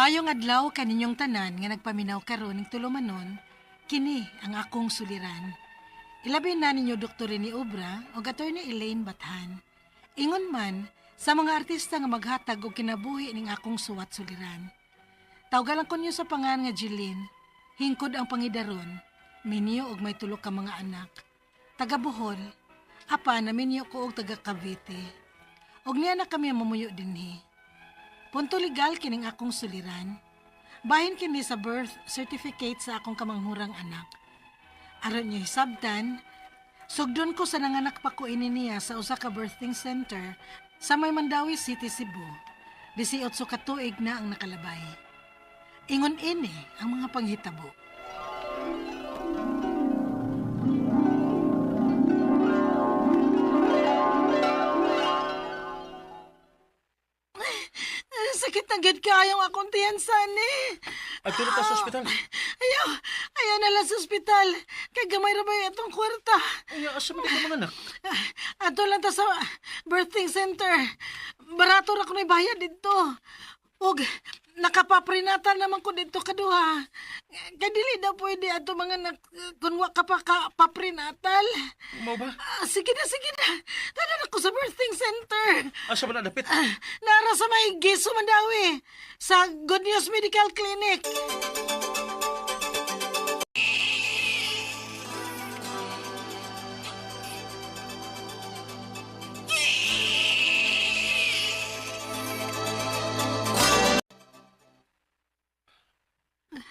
Mayong adlaw kaninyong tanan nga nagpaminaw karon ning tulumanon, kini ang akong suliran. Ilabi na ninyo Dr. ni Obra o Attorney Elaine Bathan. Ingon man sa mga artista nga maghatag og kinabuhi ning akong suwat suliran. Tawgalan ko niyo sa pangan nga Jilin, hingkod ang pangidaron, minyo og may tulo ka mga anak. Taga Bohol, apa na minyo ko og taga Cavite. Og niya na kami mamuyo dinhi. Punto legal kining akong suliran. Bahin kini sa birth certificate sa akong kamanghurang anak. Aron niyo hisabtan, sugdon ko sa nanganak pa ko ini niya sa usa ka birthing center sa May Mandawi City, Cebu. 18 ka tuig na ang nakalabay. Ingon ini ang mga panghitabo. Sakit na gid kayong akong tiyansan eh. At tulog ka sa ospital. Ayaw na lang sa ospital. Kay gamay ra ba itong kwarta. Ay, asa mo ka mga anak? Ato lang ta sa birthing center. Barato ra ko na bayad dito. Og nakapaprinatal naman ko dito kaduha. Kay dili daw pwede ato mga kun wa ka pa paprinatal. Mau ba? Sige na. Tanan ako sa birthing center. Asa ba na dapit? Nara sa may Giso Mandawi. Sa Good News Medical Clinic.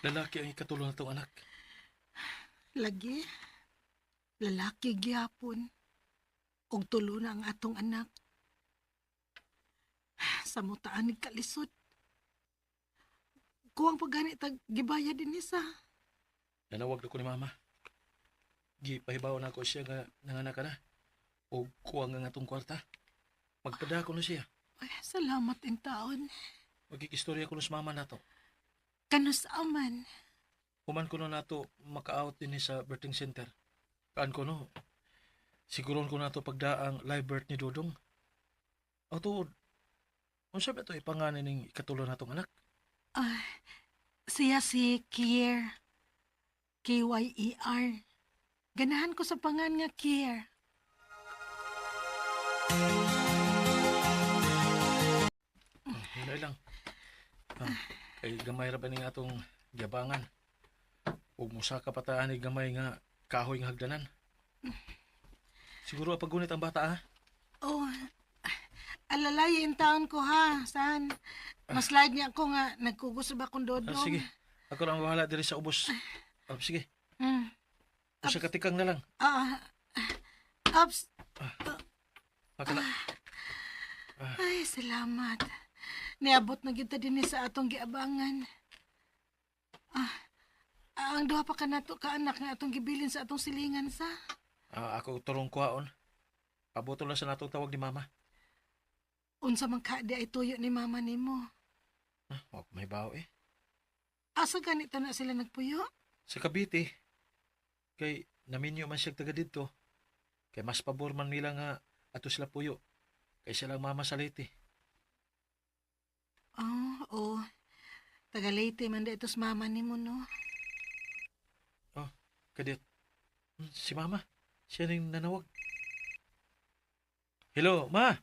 Lalaki ang ikatulong na itong anak. Lagi, lalaki gyapon. Og tulo na ang atong anak. Sa mutaan ni kalisod. Kuwang pagani tag gibaya din isa. Nanawag na ko ni mama. Gipahibaw na ako siya nga nanganak ka na. O kuwang nga itong kwarta. Magpada ko na siya. Ay, salamat in taon. Magkikistorya ko na sa mama na to. Kanus aman. Human ko na to maka-out din sa birthing center. Kaan ko no. Siguron ko na to pagdaang live birth ni Dodong. O to, kung sabi ito ipanganin ng ikatulong na tong anak. Siya si Kier. K-Y-E-R. Ganahan ko sa pangan nga Kier. Hinay lang. Kay gamay ra ba ning atong giabangan. Ug musa ka pataan ni gamay nga kahoy nga hagdanan. Siguro pagunit ang bata ha. Oh, alalayin taon ko ha. Saan? Maslide niya ako nga nagkugos ba kong Dodong. Sige. Ako lang bahala diri sa ubos. Sige. Usa ka tikang na lang. Ups. Makala. Ay, salamat. Niabot na kita din sa atong giabangan. Ang duha pa ka nato ka anak nga atong gibilin sa atong silingan sa. Ako turong kuhaon. Pabuto lang sa natong tawag ni mama. Unsa man ka di ay tuyo ni mama nimo. Wag may bao eh. Asa ganito na sila nagpuyo? Sa Cavite. Kay naminyo man siya taga dito. Kay mas pabor man nila nga ato sila puyo. Kay sila mama sa Leyte. Oo. Taga Leyte man da itos mama nimo no. Kadit. Si mama. Siya rin nanawag. Hello, ma.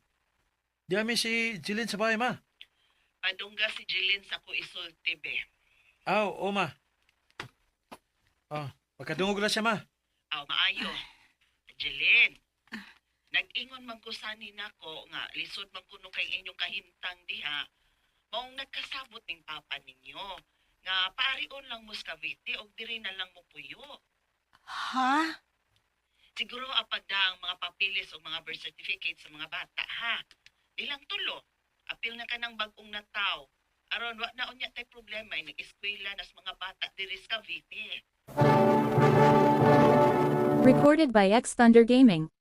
Di amin si Jilin sa bahay, ma. Padungga si Jilin sa ko isulti, be. O ma. Pagkadungog na siya, ma. Maayo. Jilin, nag-ingon man ko sani nako nga lisod man kuno kay inyong kahimtang diha. Maong nagkasabot ning papa ninyo. Nga parion lang mo sa Cavite o diri na lang mo puyo. Ha? Siguro apagda ang mga papilis o mga birth certificate sa mga bata, ha? Ilang tulo. Apil na ka ng bagong nataw. Aron, wa na unya tay problema ay nag-eskwela nas mga bata diri sa Cavite. Recorded by X Thunder Gaming.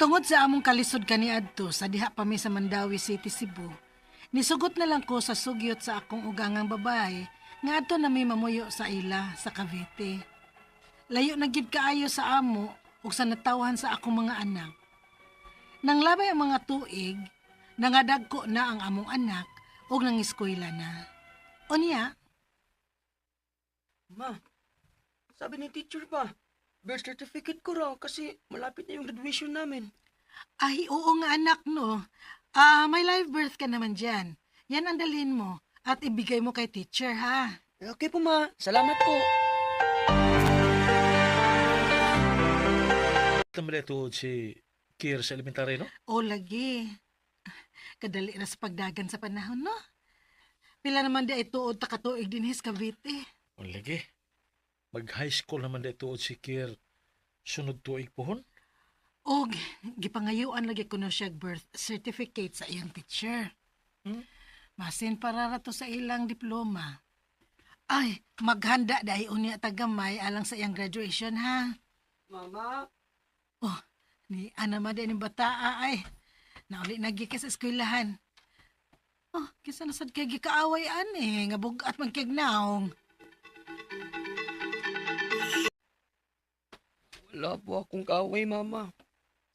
Tungod sa among kalisod kaniadto sa diha pa mi sa Mandawi City, Cebu, nisugot na lang ko sa sugyot sa akong ugangang babae nga adto na may mamuyo sa ila sa Cavite. Layo na gid kaayo sa amo ug sa natawhan sa akong mga anak. Nang labay ang mga tuig, nangadagko na ang among anak o nang eskwela na. Unya, Ma, sabi ni teacher pa, birth certificate ko raw kasi malapit na yung graduation namin. ay oo nga anak no. May live birth ka naman dyan. Yan ang dalhin mo at ibigay mo kay teacher ha. Okay po ma, salamat po. Naman ito si Kier sa elementary, no? O lagi. Kadali na sa pagdagan sa panahon no. Pila naman di ay tuod takatuig din his Cavite. O lagi. Mag-high school naman ito si Kier sunod tuig pohon. Og gipangayuan lagi ko no siya birth certificate sa iyang teacher. Hmm? Masin para rato sa ilang diploma. Ay, maghanda dahil unya tagamay alang sa iyang graduation ha. Mama, Oh, ni ana din yung bataa ay. Nauli nagi ka sa eskwelahan. Oh, kisa nasad kay gikaaway ani nga bugat man kay naong. wala po akong kaaway mama.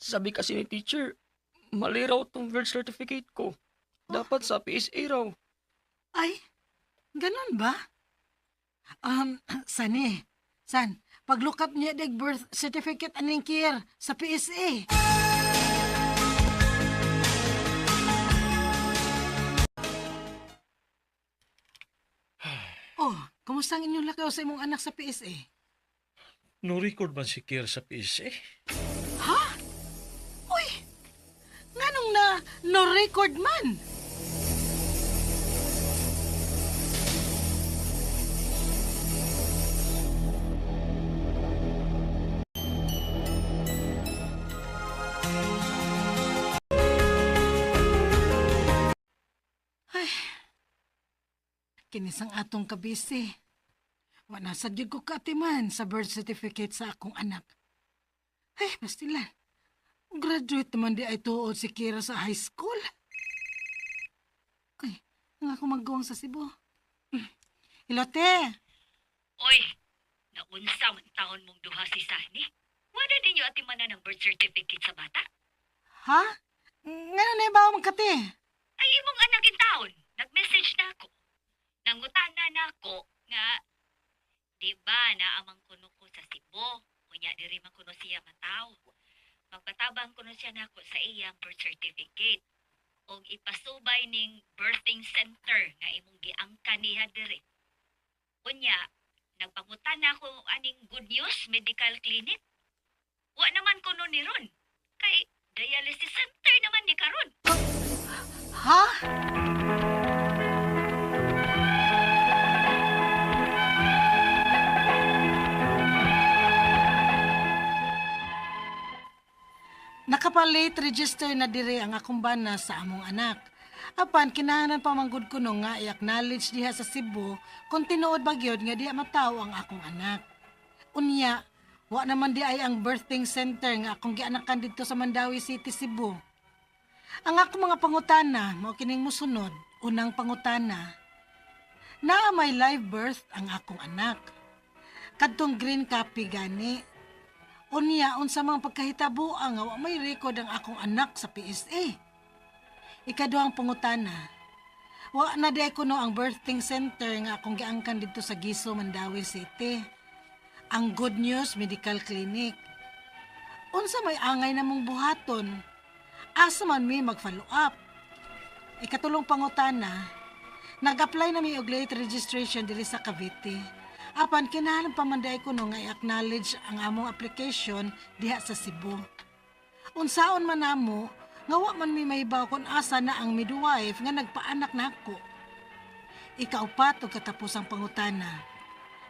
Sabi kasi ni teacher, mali raw tong birth certificate ko. Dapat sa PSA raw. Ay, ganun ba? Sani, san, pag-look up niya dig birth certificate aning Kier sa PSA. Oh, kumusta ang inyong lakaw sa imong anak sa PSA? No record man si Kier sa PSA. Ha? Uy, nganong na no record man? Kinisang atong kabisi. Wala sa gyud ko katiman sa birth certificate sa akong anak. Ay, pastilan. Graduate naman di ay tuod si Kira sa high school. Ay, nga ako magawang sa Cebu. Ilote! Oy, naunsa man taon mong duha si Sani? Wala ninyo atimanan ng birth certificate sa bata? Ha? Ngayon na ba ako magkati? Ay, imong anak in taon. Nag-message na ako. Nangutana na ako nga, di ba naamang kuno ko sa Cebu? Kunya diri man kuno siya mataw. Magpatabang kuno siya nako sa iyang birth certificate. Og ipasubay ning birthing center nga imong giangkan niya diri. Kunya, nagpangutan na ako aning Good News Medical Clinic. Wa naman kuno ni ron. Kay dialysis center naman ni karon. Ha? Nakapalit register na dire ang akong bana sa among anak. Apan kinahanglan pa manggod kuno nga i-acknowledge diha sa Cebu kung tinuod ba gyud nga diha matawo ang akong anak. Unya, wa naman di ay ang birthing center nga akong gianakan didto sa Mandawi City, Cebu. Ang akong mga pangutana mao kining mosunod. Unang pangutana, naa may live birth ang akong anak. Kadtong green copy gani. Unya, unsa mang pagkahitabuang nga wa may record ang akong anak sa PSA. Ikaduhang pangutana, wa na di kuno ang birthing center nga akong giangkan dito sa Giso, Mandawi City. Ang Good News Medical Clinic. Unsa may angay namong buhaton? Asa man mi mag-follow up? Ikatulong pangutana, nag-apply na mi og late registration diri sa Cavite. Apan kinahanglan pa man day kuno nga i-acknowledge ang among application diha sa Cebu. Unsaon man namo nga wa man mi mahibaw kung asa na ang midwife nga nagpaanak nako. Ikaupat og katapusang pangutana.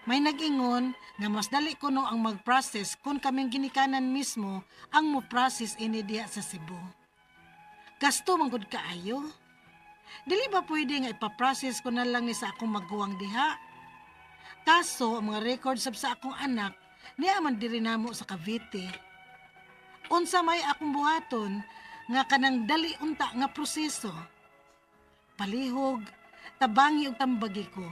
May nag-ingon nga mas dali kuno ang mag-process kung kaming ginikanan mismo ang mo-process ini diha sa Cebu. Gasto man gud kaayo. Dili ba pwede nga ipaprocess ko na lang ni sa akong maguwang diha? Kaso, ang mga records sa akong anak, niya man diri namo sa Cavite. Unsa may akong buhaton, nga kanang dali unta nga proseso. Palihog, tabangi og tambagi ko.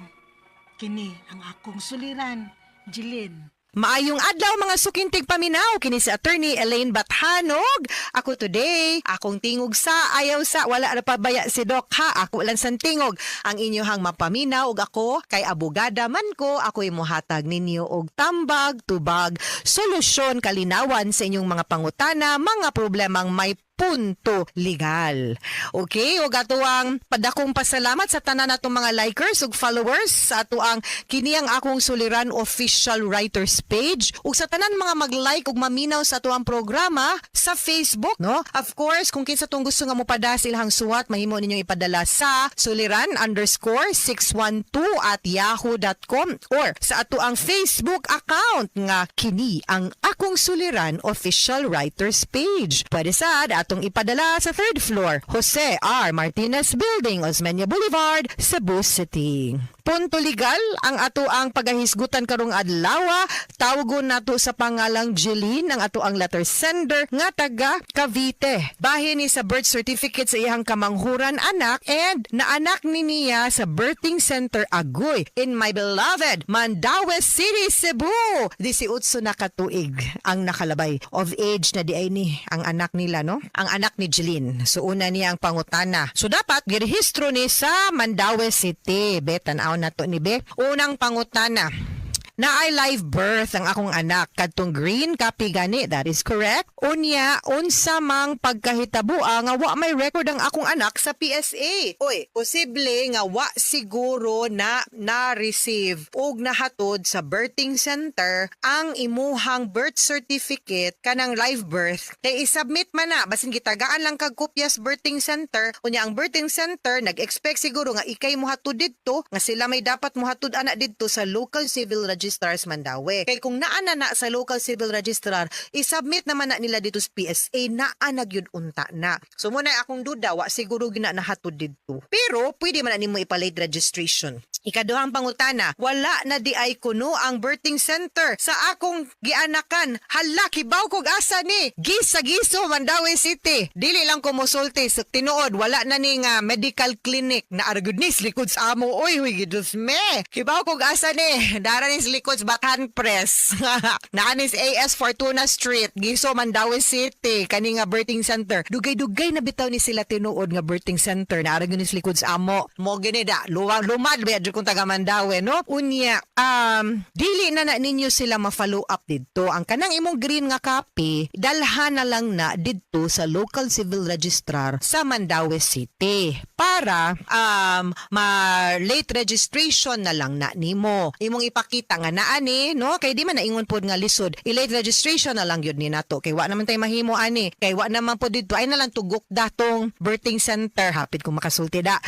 Kini ang akong suliran, Jilin. Maayong adlaw mga sukintig paminaw kini si Attorney Elaine Bathanog. Ako today, akong tingog sa ayaw sa wala na pabaya si Doc ha. Ako lang sang tingog ang inyohang mapaminaw ug ako kay abogada man ko ako'y mohatag ninyo og tambag, tubag, solusyon kalinawan sa inyong mga pangutana, mga problemang may punto legal. Okay, ug ato ang padakong pasalamat sa tanan natong mga likers ug followers sa ato ang kini ang akong suliran official writers page ug sa tanan mga mag-like ug maminaw sa ato ang programa sa Facebook, no? Of course, kung kinsa tong gusto nga mopada silahang suwat, mahimo ninyong ipadala sa suliran_612@yahoo.com or sa ato ang Facebook account nga kini ang akong suliran official writers page. Pwede sad atong ipadala sa 3rd floor, Jose R. Martinez Building, Osmeña Boulevard, Cebu City. Punto legal ang ato ang pagahisgutan karong adlaw. Tawagon nato sa pangalang Jeline ang ato ang letter sender nga taga Cavite. Bahin ni sa birth certificate sa iyang kamanghuran anak and naanak ni niya sa birthing center Agoy in my beloved Mandaue City, Cebu. 18 na katuig ang nakalabay of age na di ay ni ang anak nila, no? Ang anak ni Jeline. So una niya ang pangutana. So dapat girehistro ni sa Mandaue City. Betan na to ni Be. Unang pangutana. Na ay live birth ang akong anak kadtong green copy gani, that is correct. Unya unsa mang pagkahitabo nga wa may record ang akong anak sa PSA. Oy, posible nga wa siguro na na-receive og nahatod sa birthing center ang imuhang birth certificate kanang live birth. Kay isubmit man na basin gitagaan lang kag kopyas birthing center. Unya ang birthing center nag-expect siguro nga ikay mohatod didto nga sila may dapat mohatod ana didto sa local civil registrars Mandaue. Kay kung naa na sa local civil registrar, isubmit naman na nila dito sa PSA naa na gyud unta na. So muna akong duda, wa siguro gina nahatod dito. Pero pwede man na nimo ipalate registration. Ikaduhang pangutana, wala na di ay kuno ang birthing center sa akong gianakan. Hala, kibaw kog asa ni. Gis sa Giso, Mandaue City. Dili lang ko mosulti sa tinuod, wala na ni nga medical clinic na argudnis likod sa amo. Oy, huy, gidus me. Kibaw kog asa ni. Dara ni likod sa Bachan Press. Naanis AS Fortuna Street, Giso, Mandaue City. Kani nga birthing center. Dugay-dugay na bitaw ni sila tinuod nga birthing center na argudnis likod sa amo. Mo gini da, lumad ba kung taga Mandaue, no? Unya, dili na ninyo sila ma-follow up dito. Ang kanang imong green nga copy, dalhan na lang na dito sa local civil registrar sa Mandaue City para ma-late registration na lang na nimo. Imong ipakita nga naa ni, no? Kay di man naingon pod nga lisod. I-late registration na lang yun ni nato. Kay wa naman tay mahimo ani. Kay wa naman pod dito ay na lang tugok datong birthing center. Hapit kung makasulti da.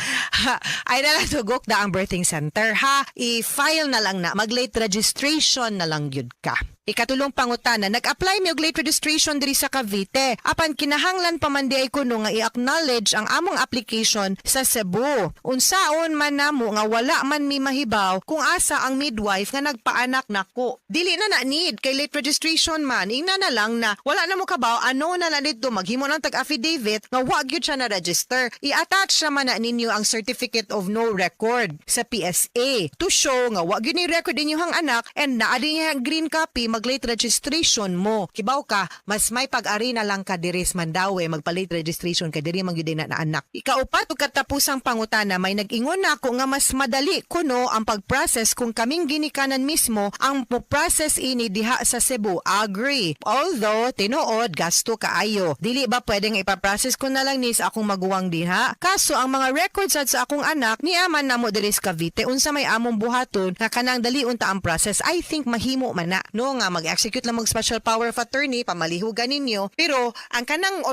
Ay na lang tugok da ang birthing center ha, i-file na lang na, mag-late registration na lang yun ka. Ikatulong pangutana, nag-apply mi og late registration diri sa Cavite. Apan kinahanglan pa man di ay kuno nga i-acknowledge ang among application sa Cebu. Unsaon man namo nga wala man mi mahibaw kung asa ang midwife nga nagpaanak nako. Dili na need kay late registration man. Ingna na lang na wala na mo kabaw ano na lang dito maghimo ng tag-affidavit nga wa gyud siya na register. I-attach naman na ninyo ang certificate of no record sa PSA to show nga wa gyud ni record inyong anak and naa din niya green copy mag-late registration mo. Kibaw ka, mas may pag-ari na lang ka diri sa Mandaue, magpa-late registration ka diri mangyud na anak. Ikaupat, pagkatapusang pangutana, may nag-ingon na ako nga mas madali kuno ang pag-process kung kaming ginikanan mismo ang process ini diha sa Cebu. Agree. Although, tinuod, gasto kaayo. Dili ba pwedeng ipaprocess ko na lang ni sa akong maguwang diha? Kaso, ang mga records sa akong anak, niyaman na mo diri sa Cavite, unsa may among buhaton, nga kanang dali unta ang process, I think mahimo man na. No nga, mag-execute lang mag-special power of attorney, pamalihugan ninyo. Pero, ang kanang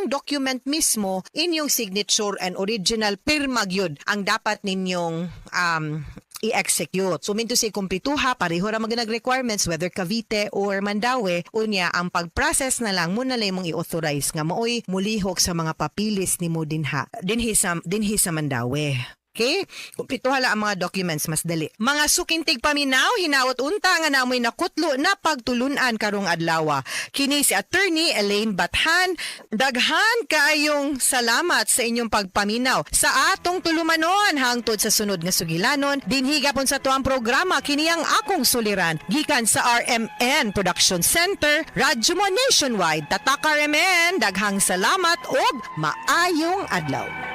document mismo, inyong signature and original pirma gyud ang dapat ninyong i-execute. So, minto si kumpituha, pareho ra mga requirements whether Cavite or Mandaue, unya, ang pag-process na lang, muna lang mong i-authorize nga maoy mulihok sa mga papilis ni mo dinhi sa Mandaue. Okay? Kumpleto hala ang mga documents mas dali. Mga sukintig paminaw, hinaot unta nga namoy nakutlo na pagtulunan karong adlaw. Kini si Attorney Elaine Bathan. Daghan kaayong salamat sa inyong pagpaminaw sa atong tulumanon hangtod sa sunod nga sugilanon. Dinhiga pon sa tuang programa kini ang akong suliran gikan sa RMN Production Center, Radyo Mo Nationwide. Tatak RMN, daghang salamat og maayong adlaw.